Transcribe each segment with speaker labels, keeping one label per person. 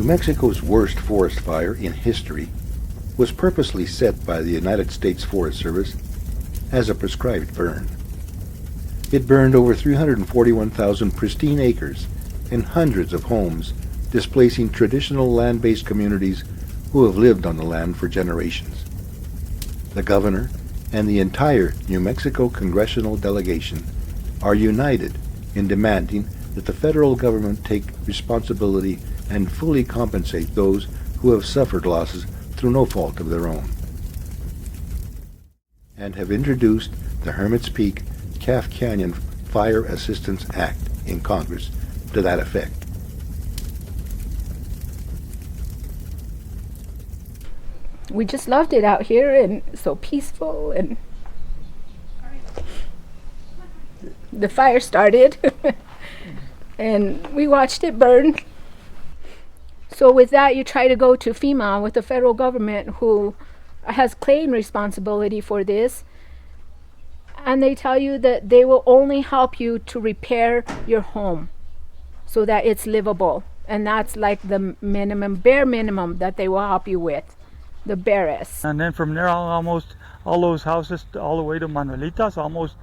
Speaker 1: Mexico's worst forest fire in history was purposely set by the United States Forest Service as a prescribed burn. It burned over 341,000 pristine acres and hundreds of homes, displacing traditional land-based communities who have lived on the land for generations. The governor and the entire New Mexico congressional delegation are united in demanding that the federal government take responsibility and fully compensate those who have suffered losses through no fault of their own, and have introduced the Hermit's Peak Calf Canyon Fire Assistance Act in Congress to that effect.
Speaker 2: We just loved it out here, and so peaceful, and the fire started and we watched it burn. So with that, you try to go to FEMA, with the federal government, who has claimed responsibility for this, and they tell you that they will only help you to repair your home so that it's livable, and that's like the minimum, bare minimum that they will help you with, the barest.
Speaker 3: And then from there, almost all those houses all the way to Manuelitas, almost,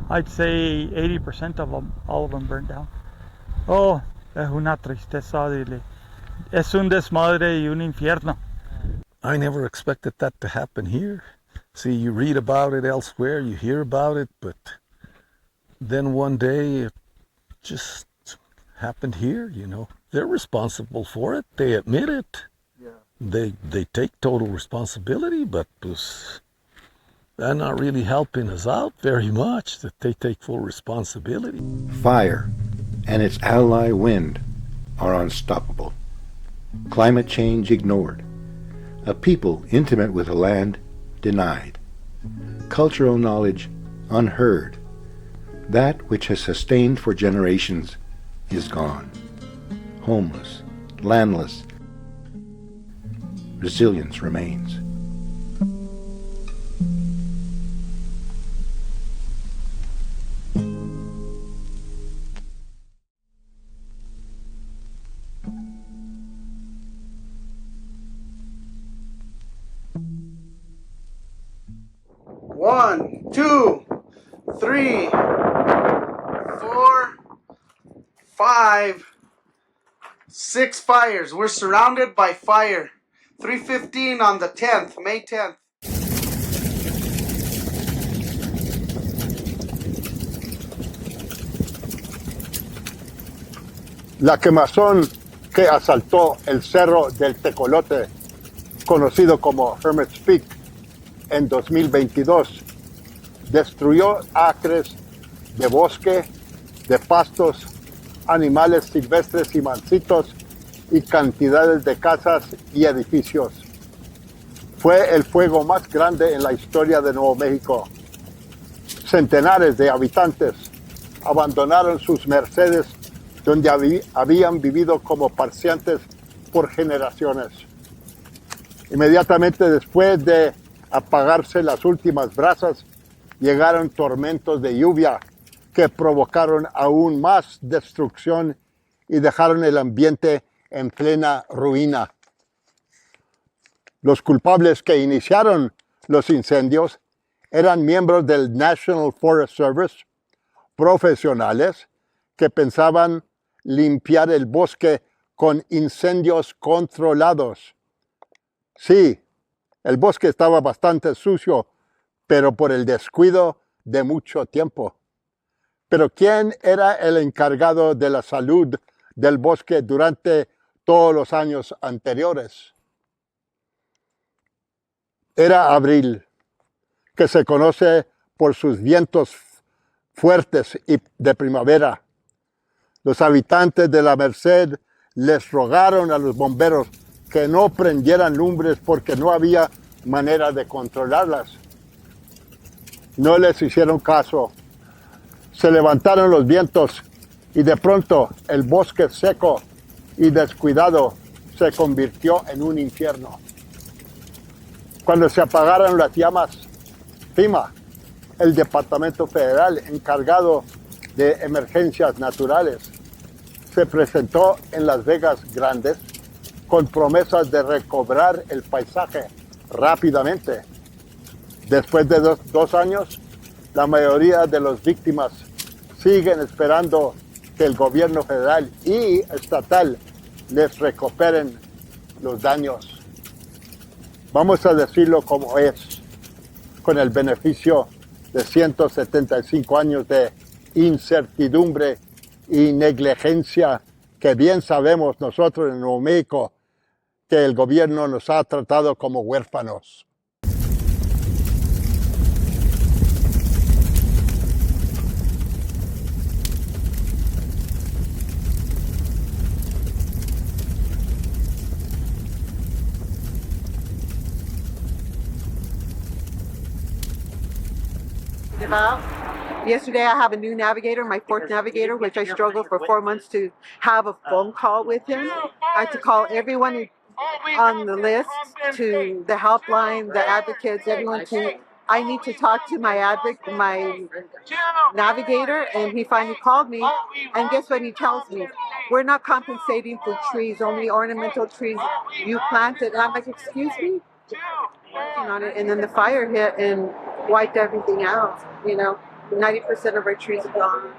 Speaker 3: I'd say 80% of them, all of them burned down. Oh, es una tristeza, dile. Es un desmadre y un infierno.
Speaker 4: I never expected that to happen here. See, you read about it elsewhere, you hear about it, but then one day it just happened here, you know. They're responsible for it. They admit it. Yeah. They take total responsibility, but they're not really helping us out very much, that they take full responsibility.
Speaker 1: Fire and its ally wind are unstoppable. Climate change ignored. A people intimate with the land denied. Cultural knowledge unheard. That which has sustained for generations is gone. Homeless, landless, resilience remains.
Speaker 5: One, two, three, 4, 5, 6 fires. We're surrounded by fire. 3:15 on the 10th, May 10th.
Speaker 6: La quemazón que asaltó el Cerro del Tecolote, conocido como Hermit's Peak, en 2022, destruyó acres de bosque, de pastos, animales silvestres y mansitos y cantidades de casas y edificios. Fue el fuego más grande en la historia de Nuevo México. Centenares de habitantes abandonaron sus mercedes donde habían vivido como parciantes por generaciones. Inmediatamente después de apagarse las últimas brasas, llegaron tormentos de lluvia que provocaron aún más destrucción y dejaron el ambiente en plena ruina. Los culpables que iniciaron los incendios eran miembros del National Forest Service, profesionales que pensaban limpiar el bosque con incendios controlados. Sí, el bosque estaba bastante sucio, pero por el descuido de mucho tiempo. Pero ¿quién era el encargado de la salud del bosque durante todos los años anteriores? Era abril, que se conoce por sus vientos fuertes y de primavera. Los habitantes de la Merced les rogaron a los bomberos que no prendieran lumbres porque no había manera de controlarlas. No les hicieron caso. Se levantaron los vientos y de pronto el bosque seco y descuidado se convirtió en un infierno. Cuando se apagaron las llamas, FEMA, el Departamento Federal encargado de emergencias naturales, se presentó en Las Vegas Grandes con promesas de recobrar el paisaje rápidamente. Después de dos años, la mayoría de las víctimas siguen esperando que el gobierno federal y estatal les recuperen los daños. Vamos a decirlo como es, con el beneficio de 175 años de incertidumbre y negligencia que bien sabemos nosotros en Nuevo México que el gobierno nos ha tratado como huérfanos.
Speaker 7: Yesterday I have a new navigator, my fourth navigator, which I struggled for 4 months to have a phone call with him. I had to call everyone on the list, to the helpline, the advocates, everyone I need to talk to my navigator, and he finally called me, and guess what he tells me? We're not compensating for trees, only ornamental trees you planted. And I'm like, excuse me? On it, and then the fire hit and wiped everything out. 90% of our trees are gone.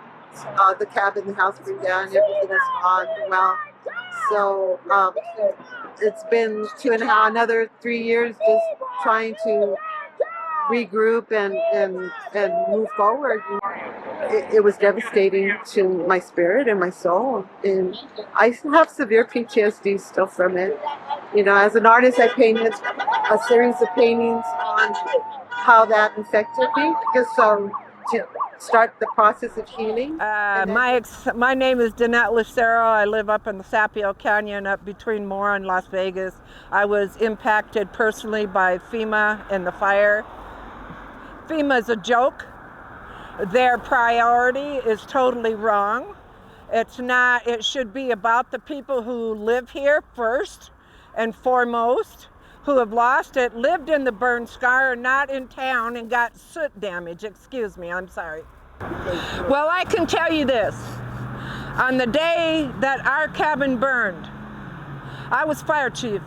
Speaker 7: The cabin, the house burned down, everything is gone. Well, so it's been 2.5, another 3 years just trying to regroup and move forward. It was devastating to my spirit and my soul, and I have severe PTSD still from it. As an artist, I painted a series of paintings on how that affected me, just to start the process of healing.
Speaker 8: My name is Danette Lucero. I live up in the Sapio Canyon up between Mora and Las Vegas. I was impacted personally by FEMA and the fire. FEMA is a joke. Their priority is totally wrong. It's not. It should be about the people who live here first and foremost, who have lost it, lived in the burn scar, not in town and got soot damage. Excuse me, I'm sorry. Well, I can tell you this. On the day that our cabin burned, I was fire chief.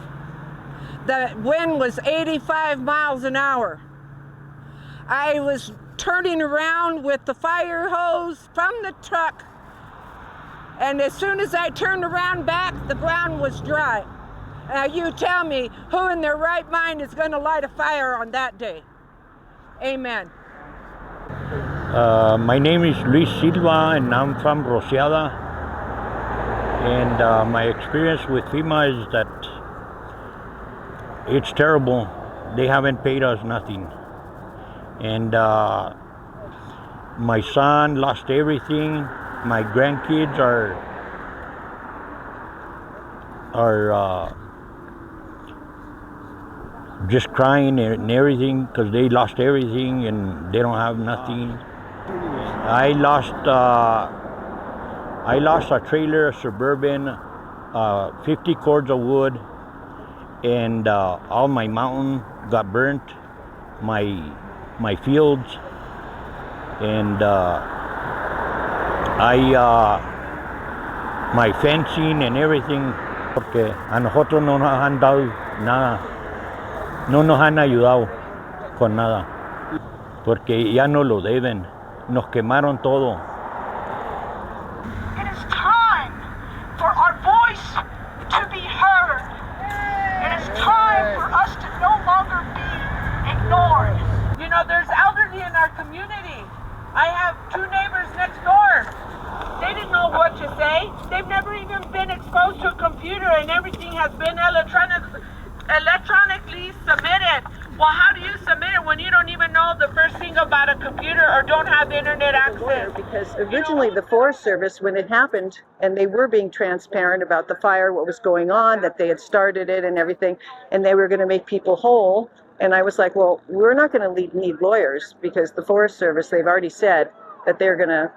Speaker 8: The wind was 85 miles an hour. I was turning around with the fire hose from the truck, and as soon as I turned around back, the ground was dry. Now you tell me, who in their right mind is going to light a fire on that day? Amen.
Speaker 9: My name is Luis Silva, and I'm from Rociada. And my experience with FEMA is that it's terrible. They haven't paid us nothing. And my son lost everything. My grandkids are just crying and everything because they lost everything and they don't have nothing. I lost a trailer, a Suburban, 50 cords of wood, and all my mountain got burnt, my fields, and my fencing and everything, porque a nosotros no nos han dado nada, no nos han ayudado con nada, porque ya no lo deben, nos quemaron todo.
Speaker 10: It is time for our voice to be heard. It is time for us to no longer be ignored. There's elderly in our community. I have 2 neighbors next door. They didn't know what to say. They've never even been exposed to a computer, and everything has been electronically submitted. Well, how do you submit it when you don't even know the first thing about a computer or don't have internet access?
Speaker 7: Because originally the Forest Service, when it happened, and they were being transparent about the fire, what was going on, that they had started it and everything, and they were going to make people whole. And I was like, well, we're not going to need lawyers, because the Forest Service, they've already said that they're going to,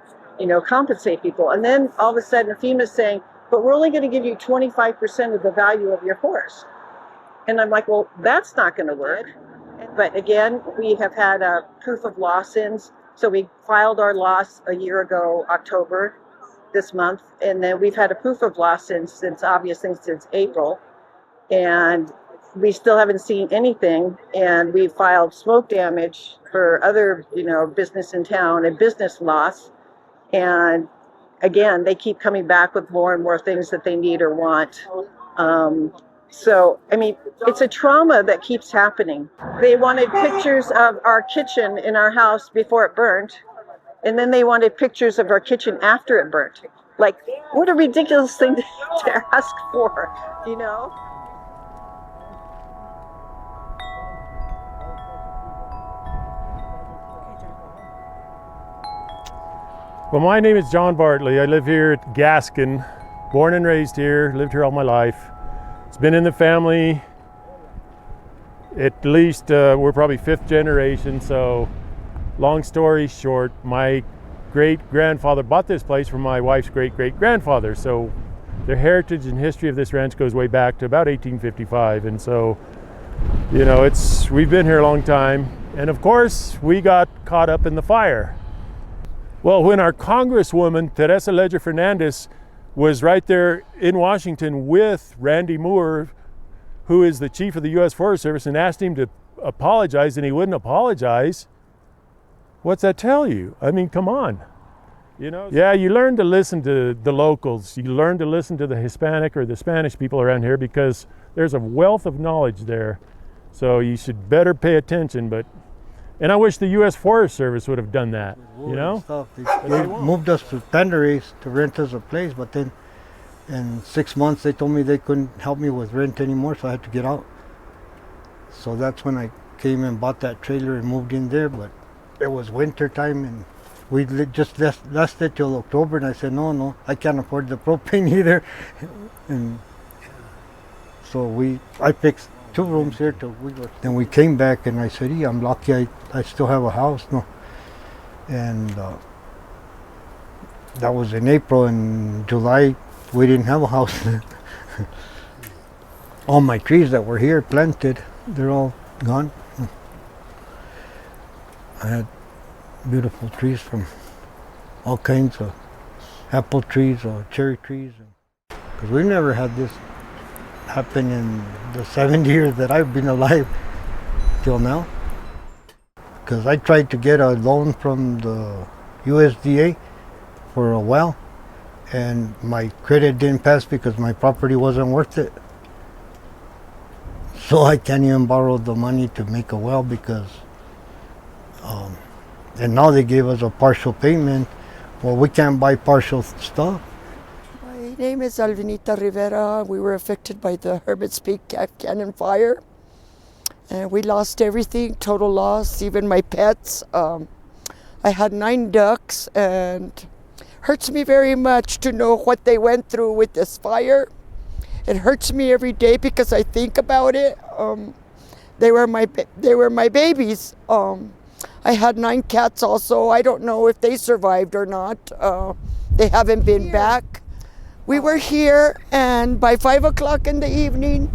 Speaker 7: compensate people. And then all of a sudden FEMA's saying, but we're only going to give you 25% of the value of your forest. And I'm like, well, that's not going to work. But again, we have had a proof of loss ins. So we filed our loss a year ago, October, this month. And then we've had a proof of loss since April.
Speaker 8: and we still haven't seen anything. And we filed smoke damage for other, business in town and business loss. And again, they keep coming back with more and more things that they need or want. So, I mean, it's a trauma that keeps happening. They wanted pictures of our kitchen in our house before it burned, and then they wanted pictures of our kitchen after it burnt. Like, what a ridiculous thing to ask for, you know?
Speaker 11: Well, my name is John Bartley. I live here at Gaskin, born and raised here, lived here all my life. It's been in the family at least, we're probably 5th generation, so long story short, my great-grandfather bought this place from my wife's great-great-grandfather, so the heritage and history of this ranch goes way back to about 1855, and so, we've been here a long time, and of course, we got caught up in the fire. Well, when our Congresswoman, Teresa Ledger Fernandez, was right there in Washington with Randy Moore, who is the chief of the U.S. Forest Service, and asked him to apologize, and he wouldn't apologize, what's that tell you? I mean, come on. Yeah, you learn to listen to the locals. You learn to listen to the Hispanic or the Spanish people around here because there's a wealth of knowledge there. So you should better pay attention, and I wish the U.S. Forest Service would have done that,
Speaker 12: Stuff. They moved us to Tenerife to rent us a place, but then in 6 months they told me they couldn't help me with rent anymore, so I had to get out. So that's when I came and bought that trailer and moved in there, but it was winter time and we just lasted till October, and I said, no, I can't afford the propane either. And so I fixed 2 rooms here till we go. Then we came back and I said, I'm lucky I still have a house. No. And that was in April. And July we didn't have a house. All my trees that were here planted, they're all gone. I had beautiful trees from all kinds of apple trees or cherry trees. Because we've never had this happen in the 70 years that I've been alive till now. Because I tried to get a loan from the USDA for a well, and my credit didn't pass because my property wasn't worth it. So I can't even borrow the money to make a well because, and now they gave us a partial payment. Well, we can't buy partial stuff.
Speaker 13: My name is Alvinita Rivera. We were affected by the Hermit's Peak Canyon fire. And we lost everything, total loss, even my pets. I had 9 ducks, and hurts me very much to know what they went through with this fire. It hurts me every day because I think about it. They were my babies. I had 9 cats also. I don't know if they survived or not. They haven't been back. We were here, and by 5 o'clock in the evening,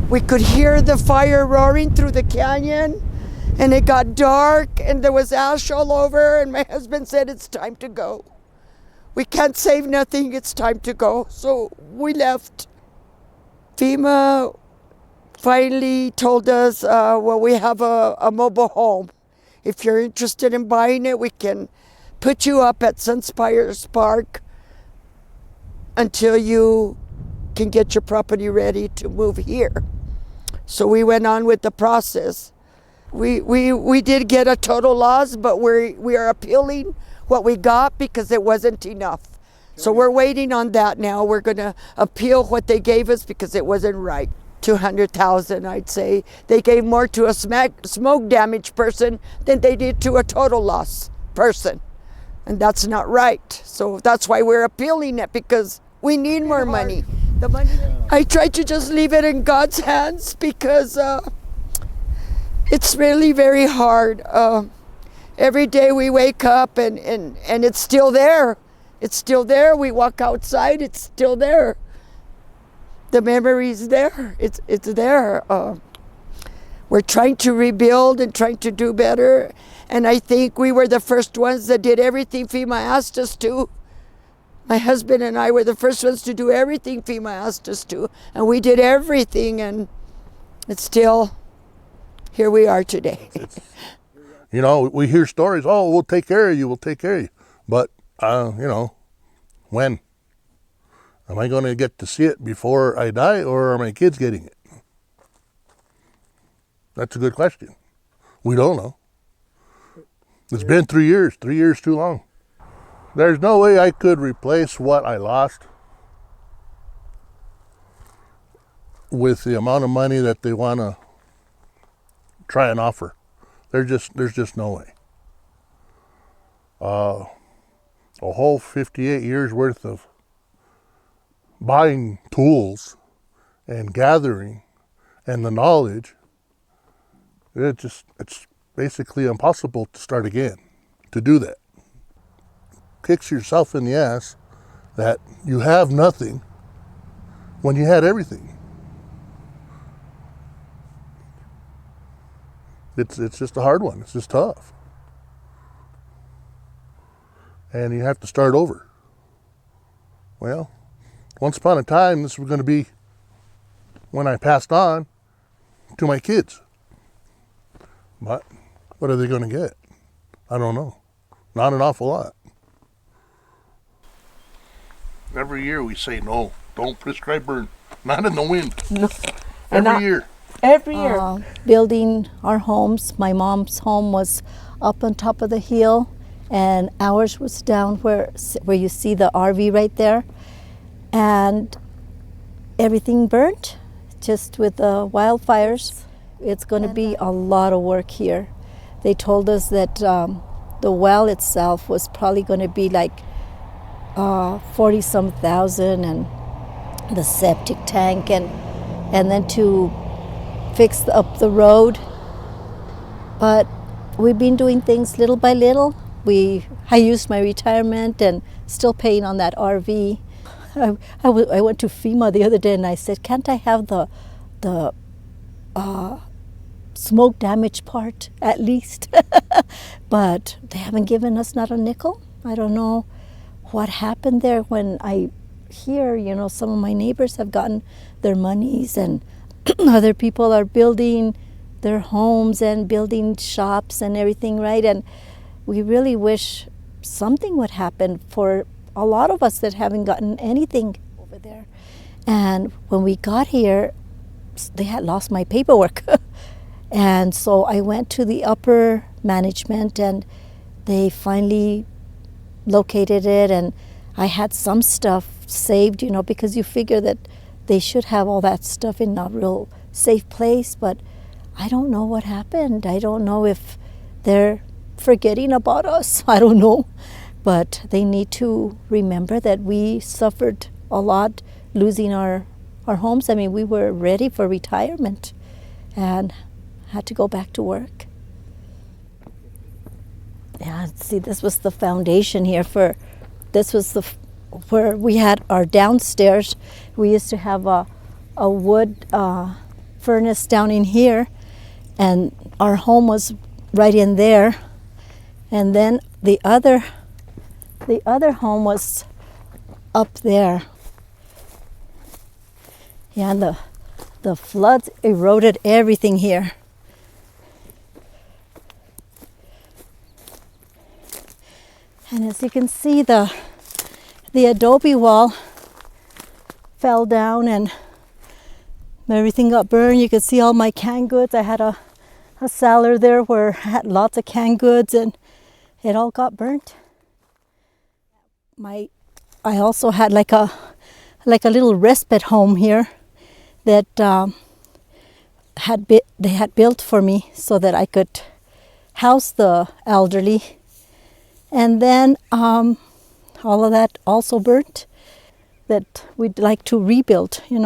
Speaker 13: we could hear the fire roaring through the canyon, and it got dark, and there was ash all over, and my husband said, it's time to go. We can't save nothing, it's time to go. So we left. FEMA finally told us, well, we have a mobile home. If you're interested in buying it, we can put you up at Sunspires Park until you can get your property ready to move here. So we went on with the process. We did get a total loss, but we are appealing what we got because it wasn't enough. So we're waiting on that now. We're gonna appeal what they gave us because it wasn't right. 200,000, I'd say. They gave more to a smoke damage person than they did to a total loss person. And that's not right. So that's why we're appealing it, because we need more money. The money. I try to just leave it in God's hands because it's really very hard. Every day we wake up and it's still there. It's still there. We walk outside, it's still there. The memory's there. It's there. We're trying to rebuild and trying to do better. And I think we were the first ones that did everything FEMA asked us to. My husband and I were the first ones to do everything FEMA asked us to, and we did everything, and it's still, here we are today.
Speaker 14: You know, we hear stories, oh, we'll take care of you, we'll take care of you. But, you know, when? Am I going to get to see it before I die, or are my kids getting it? That's a good question. We don't know. It's been 3 years too long. There's no way I could replace what I lost with the amount of money that they want to try and offer. There's just no way. A whole 58 years worth of buying tools and gathering and the knowledge, it's basically impossible to start again, to do that. Kicks yourself in the ass that you have nothing when you had everything. It's just a hard one. It's just tough. And you have to start over. Well, once upon a time, this was going to be when I passed on to my kids. But what are they going to get? I don't know. Not an awful lot. Every year we say, no, don't prescribe burn. Not in the wind.
Speaker 15: No.
Speaker 14: Every year.
Speaker 15: Every year.
Speaker 16: Building our homes. My mom's home was up on top of the hill, and ours was down where you see the RV right there. And everything burnt, just with the wildfires. It's going to be a lot of work here. They told us that the well itself was probably going to be like 40-some thousand, and the septic tank, and then to fix up the road. But we've been doing things little by little. I used my retirement and still paying on that RV. I went to FEMA the other day and I said, can't I have the smoke damage part at least? But they haven't given us not a nickel. I don't know what happened there. When I hear, some of my neighbors have gotten their monies, and other people are building their homes and building shops and everything, right? And we really wish something would happen for a lot of us that haven't gotten anything over there. And when we got here, they had lost my paperwork. And so I went to the upper management, and they finally located it, and I had some stuff saved, because you figure that they should have all that stuff in a real safe place, but I don't know what happened. I don't know if they're forgetting about us. I don't know. But they need to remember that we suffered a lot losing our homes. I mean, we were ready for retirement and had to go back to work. Yeah, see, this was the foundation here where we had our downstairs. We used to have a wood furnace down in here, and our home was right in there. And then the other home was up there. Yeah, and the floods eroded everything here. And as you can see, the adobe wall fell down and everything got burned. You can see all my canned goods. I had a cellar there where I had lots of canned goods, and it all got burnt. I also had like a little respite home here that they had built for me so that I could house the elderly. And then all of that also burnt, that we'd like to rebuild. We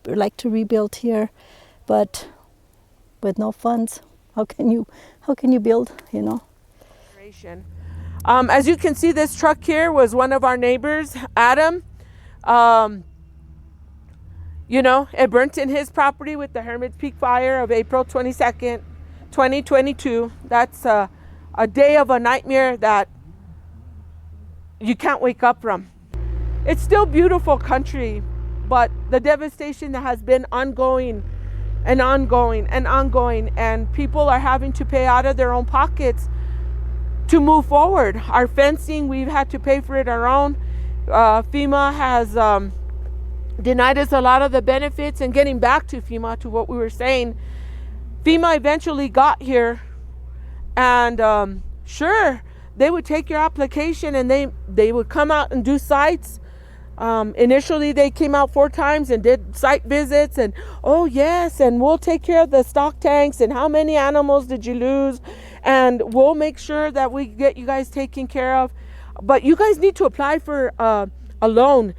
Speaker 16: like to rebuild here, but with no funds, how can you build,
Speaker 15: As you can see, this truck here was one of our neighbors, Adam. It burnt in his property with the Hermit's Peak fire of April 22nd, 2022. That's a day of a nightmare that you can't wake up from. It's still beautiful country, but the devastation that has been ongoing and ongoing and ongoing, and people are having to pay out of their own pockets to move forward. Our fencing, we've had to pay for it our own. FEMA has denied us a lot of the benefits, and getting back to FEMA, to what we were saying, FEMA eventually got here, and sure, they would take your application and they would come out and do sites. Initially, they came out 4 times and did site visits, and oh yes, and we'll take care of the stock tanks, and how many animals did you lose, and we'll make sure that we get you guys taken care of. But you guys need to apply for a loan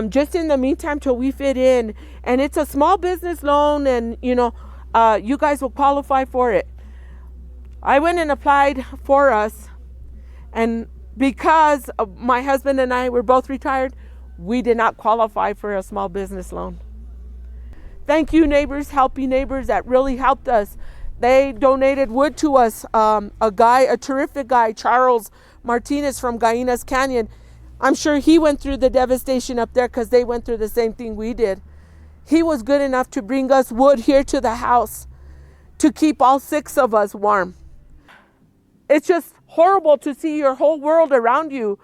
Speaker 15: just in the meantime till we fit in, and it's a small business loan, and you know, you guys will qualify for it. I went and applied for us, and because my husband and I were both retired, we did not qualify for a small business loan. Thank you, neighbors, helping neighbors that really helped us. They donated wood to us. A terrific guy, Charles Martinez from Gallinas Canyon. I'm sure he went through the devastation up there because they went through the same thing we did. He was good enough to bring us wood here to the house to keep all 6 of us warm. It's just horrible to see your whole world around you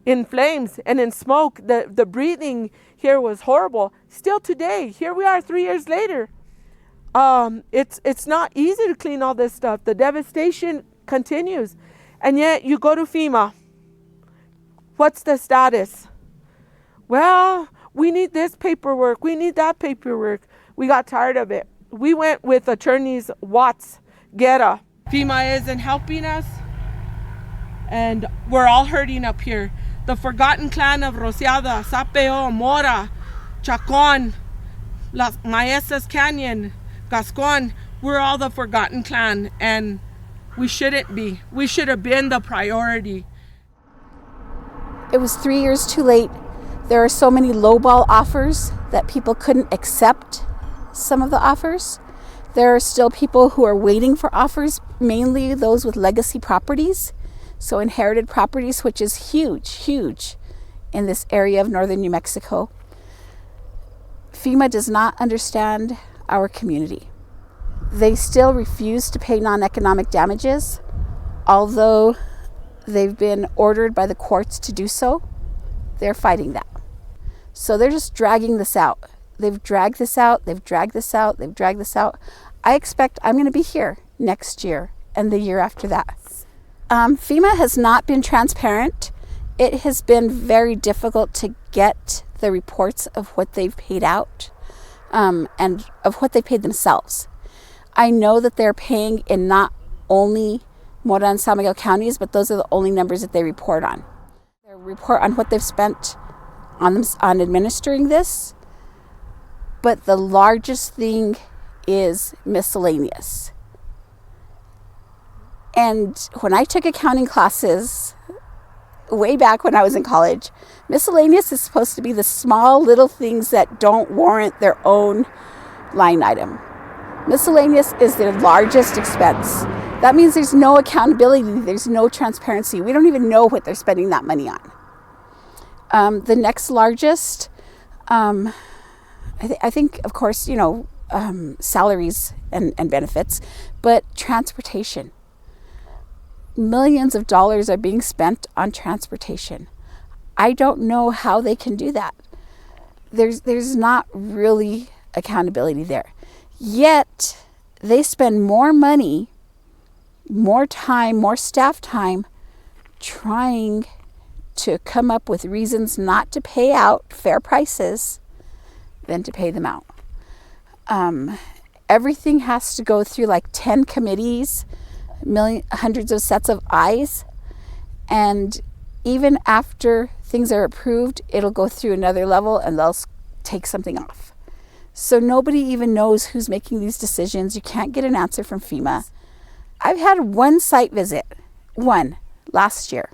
Speaker 15: in flames and in smoke. The breathing here was horrible. Still today, here we are 3 years later. It's not easy to clean all this stuff. The devastation continues. And yet you go to FEMA. What's the status? Well, we need this paperwork. We need that paperwork. We got tired of it. We went with attorneys Watts, Guerra. FEMA isn't helping us, and we're all hurting up here. The forgotten clan of Rociada, Sapeo, Mora, Chacon, Las Maestas Canyon, Gascon, we're all the forgotten clan, and we shouldn't be. We should have been the priority.
Speaker 17: It was 3 years too late. There are so many lowball offers that people couldn't accept some of the offers. There are still people who are waiting for offers, mainly those with legacy properties. So inherited properties, which is huge in this area of northern New Mexico. FEMA does not understand our community. They still refuse to pay non-economic damages, although they've been ordered by the courts to do so. They're fighting that. So they're just dragging this out. They've dragged this out, they've dragged this out, they've dragged this out. I expect I'm going to be here next year and the year after that. FEMA has not been transparent. It has been very difficult to get the reports of what they've paid out and of what they paid themselves. I know that they're paying in not only Mora and San Miguel counties, but those are the only numbers that they report on. They report on what they've spent on administering this, but the largest thing is miscellaneous. And when I took accounting classes way back when I was in college, miscellaneous is supposed to be the small little things that don't warrant their own line item. Miscellaneous is their largest expense. That means there's no accountability, there's no transparency. We don't even know what they're spending that money on. The next largest, I think, of course, salaries and benefits, but transportation. Millions of dollars are being spent on transportation. I don't know how they can do that. There's not really accountability there. Yet they spend more money, more time, more staff time trying to come up with reasons not to pay out fair prices than to pay them out. Everything has to go through like 10 committees, hundreds of sets of eyes, and even after things are approved, it'll go through another level and they'll take something off. So nobody even knows who's making these decisions. You can't get an answer from FEMA. I've had one site visit, last year.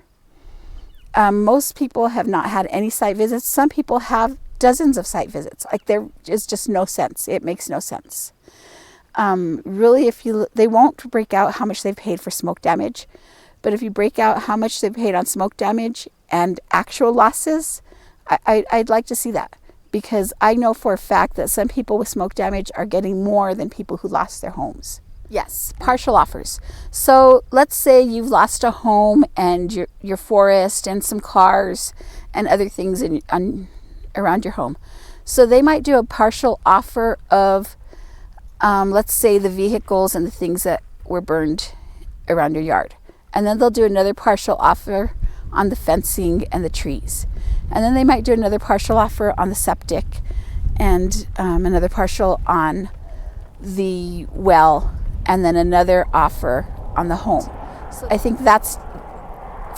Speaker 17: Most people have not had any site visits. Some people have dozens of site visits. Like, there is just no sense. It makes no sense. Really, they won't break out how much they've paid for smoke damage, but if you break out how much they've paid on smoke damage and actual losses, I'd like to see that, because I know for a fact that some people with smoke damage are getting more than people who lost their homes. Yes, partial offers. So let's say you've lost a home and your forest and some cars and other things around your home. So they might do a partial offer of, let's say, the vehicles and the things that were burned around your yard. And then they'll do another partial offer on the fencing and the trees. And then they might do another partial offer on the septic and another partial on the well, and then another offer on the home. So I think that's,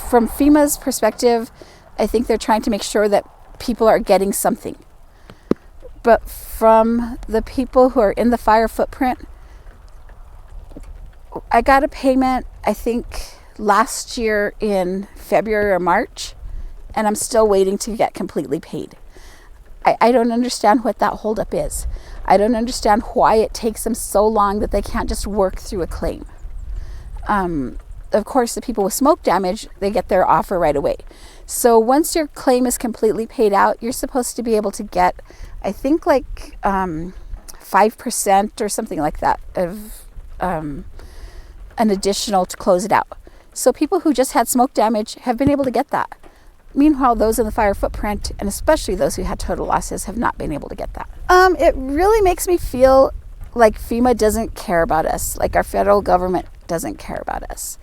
Speaker 17: from FEMA's perspective, I think they're trying to make sure that people are getting something. But from the people who are in the fire footprint, I got a payment, I think, last year in February or March, and I'm still waiting to get completely paid. I don't understand what that holdup is. I don't understand why it takes them so long that they can't just work through a claim. Of course, the people with smoke damage, they get their offer right away. So once your claim is completely paid out, you're supposed to be able to get, I think, like 5% or something like that of an additional to close it out. So people who just had smoke damage have been able to get that. Meanwhile, those in the fire footprint, and especially those who had total losses, have not been able to get that. It really makes me feel like FEMA doesn't care about us, like our federal government doesn't care about us.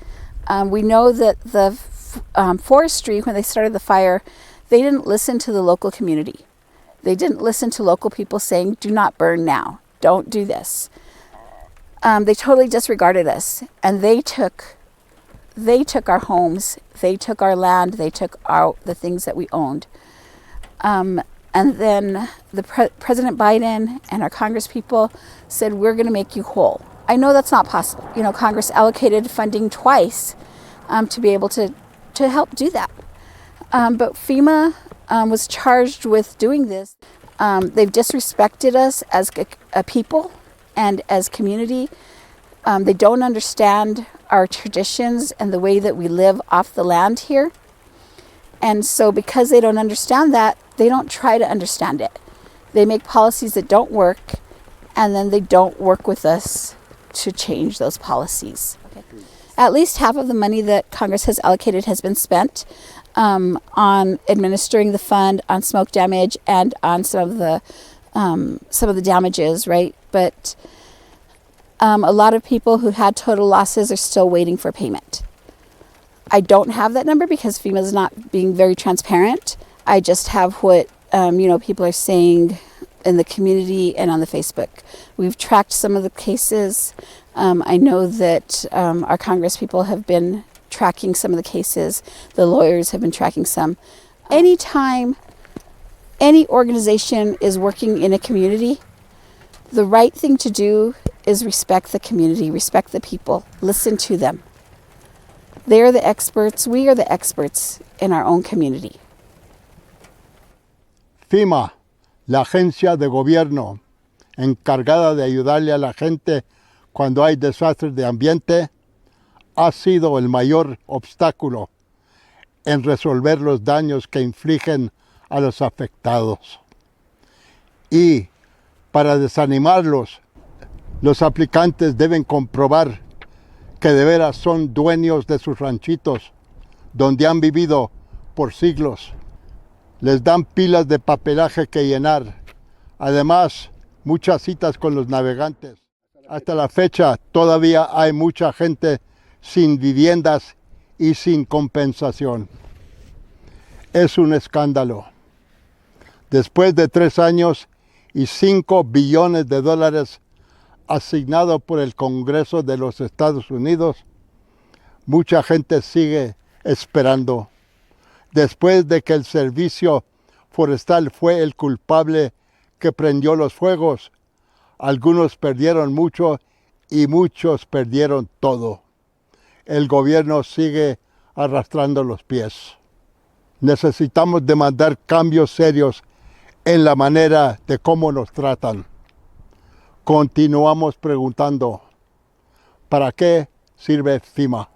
Speaker 17: We know that the forestry, when they started the fire, they didn't listen to the local community. They didn't listen to local people saying, do not burn now, don't do this. They totally disregarded us, and they took our homes, they took our land, they took the things that we owned. And then President Biden and our Congress people said, we're going to make you whole. I know that's not possible. You know, Congress allocated funding twice to be able to help do that. But FEMA was charged with doing this. They've disrespected us as a people and as community. They don't understand our traditions and the way that we live off the land here. And so because they don't understand that, they don't try to understand it. They make policies that don't work, and then they don't work with us to change those policies. Okay. At least half of the money that Congress has allocated has been spent on administering the fund, on smoke damage, and on some of the damages, right? But a lot of people who had total losses are still waiting for payment. I don't have that number because FEMA is not being very transparent. I just have what people are saying in the community and on the Facebook. We've tracked some of the cases. I know that our Congress people have been tracking some of the cases. The lawyers have been tracking some. Anytime any organization is working in a community, the right thing to do is respect the community, respect the people, listen to them. They are the experts, we are the experts in our own community.
Speaker 6: FEMA, la agencia de gobierno encargada de ayudarle a la gente cuando hay desastres de ambiente, ha sido el mayor obstáculo en resolver los daños que infligen a los afectados. Y para desanimarlos, los aplicantes deben comprobar que de veras son dueños de sus ranchitos, donde han vivido por siglos. Les dan pilas de papelaje que llenar. Además, muchas citas con los navegantes. Hasta la fecha, todavía hay mucha gente sin viviendas y sin compensación. Es un escándalo. Después de 3 años y $5 billones asignado por el Congreso de los Estados Unidos, mucha gente sigue esperando. Después de que el Servicio Forestal fue el culpable que prendió los fuegos, algunos perdieron mucho y muchos perdieron todo. El gobierno sigue arrastrando los pies. Necesitamos demandar cambios serios en la manera de cómo nos tratan. Continuamos preguntando, ¿para qué sirve FEMA?